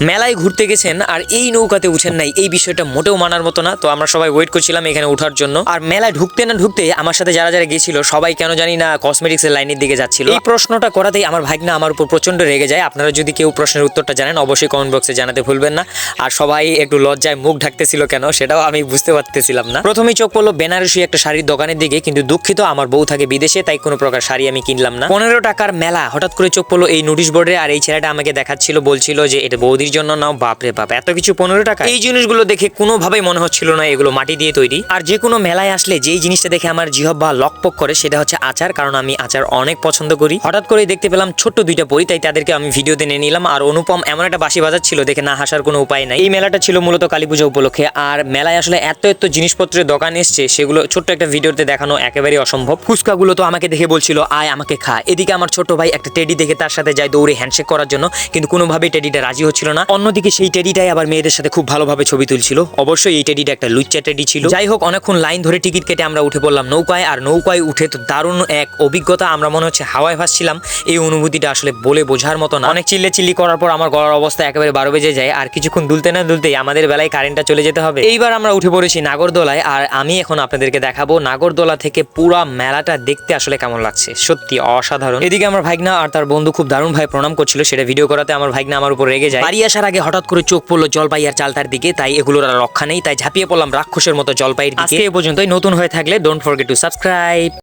মেলায় ঘুরতে গেছেন আর এই নৌকাতে উঠেন নাই, এই বিষয়টা মোটেও মানার মতো না। তো আমরা সবাই ওয়েট করছিলাম এখানে ওঠার জন্য। আর মেলায় ঢুকতে না ঢুকতে আমার সাথে যারা যারা গেছিল সবাই কেন জানি না কসমেটিক্স এর লাইনের দিকে যাচ্ছিল। এই প্রশ্নটা করাতেই আমার ভাগনা আমার উপর প্রচন্ড রেগে যায়। আপনারা যদি কেউ প্রশ্নের উত্তরটা জানেন অবশ্যই কমেন্ট বক্সে জানাতে ভুলবেন না। আর সবাই একটু লজ্জায় মুখ ঢাকতেছিল কেন সেটাও আমি বুঝতে পারতেছিলাম না। প্রথমেই চোখ পড়লো বেনারসি একটা শাড়ির দোকানের দিকে, কিন্তু দুঃখিত আমার বউ থাকে বিদেশে, তাই কোনো প্রকার শাড়ি আমি কিনলাম না। 15 টাকার মেলা, হঠাৎ করে চোখ পড়লো এই নোটিশ বোর্ডে। আর এই ছেলেটা আমাকে দেখাচ্ছিল, বলছিল যে এটা বৌদির জন্য নাও। বাপরে বাপ, এত কিছু 15 টাকা! এই জিনিসগুলো দেখে কোনোভাবেই মনে হচ্ছিল না এগুলো মাটি দিয়ে তৈরি। আর যে কোনো মেলায় আসলে যেই জিনিসটা দেখে আমার জিহ্বা লকপক করে সেটা হচ্ছে আচার, কারণ আমি আচার অনেক পছন্দ করি। হঠাৎ করে দেখতে পেলাম ছোট্ট দুইটা পরি, তাই তাদেরকে আমি ভিডিওতে নিয়ে নিলাম। আর অনুপম এমন একটা বাঁশি বাজাচ্ছিল দেখে না হাসার কোনো উপায় নাই। এই মেলাটা ছিল মূলত কালীপূজা উপলক্ষে। আর মেলায় আসলে এত এত জিনিসপত্রের দোকান এসছে, সেগুলো ছোট্ট একটা ভিডিওতে দেখানো একেবারেই অসম্ভব। ফুচকাগুলো তো আমাকে দেখে বলছিল আয় আমাকে খা। এদিকে আমার ছোট ভাই একটা টেডি দেখে তার সাথে যায় দৌড়ে হ্যান্ডশেক করার জন্য, কিন্তু কোনোভাবেই টেডিটা রাজি হচ্ছিল না। অন্যদিকে সেই টেডিটাই আবার মেয়েদের সাথে খুব ভালোভাবে ছবি তুলছিল। অবশ্যই এই টেডিটা একটা লুচ্চা টেডি ছিল। যাই হোক, অনেকক্ষণ লাইন ধরে টিকিট কেটে আমরা উঠে পড়লাম নৌকায়। আর নৌকায় উঠে তো দারুণ এক অভিজ্ঞতা, আমরা মনে হচ্ছে হাওয়ায় ভাসছিলাম। এই অনুভূতিটা আসলে বলে বোঝার মতো না। অনেক চিল্লি করার পর আমার গলার অবস্থা একেবারে 12 বেজে যায়। আর কিছুক্ষণ দুলতে না দুলতেই আমাদের বেলায় কারেন্টটা চলে যেতে হবে। এইবার আমরা উঠে পড়েছি নাগরদোলায়। আর আমি এখন আপনাদেরকে দেখাবো নাগরদোলা থেকে পুরা মেলাটা দেখতে আসলে কেমন লাগছে। সত্যি অসাধারণ। এদিকে আমার ভাগনা আর তার বন্ধু খুব দারুণ ভাই প্রণাম করছিল, সেটা ভিডিও করাতে আমার ভাগনা আমার উপর রেগে যায়। বাড়ি আসার আগে হঠাৎ করে চোখ পড়লো জলপাই আর চালতার দিকে, তাই এগুলোর আর রক্ষা নেই, তাই ঝাঁপিয়ে পড়লাম রাক্ষসের মতো জলপাইয়ের দিকে। আজকে এই পর্যন্তই। নতুন হয়ে থাকলে ডোন্ট ফরগেট টু সাবস্ক্রাইব।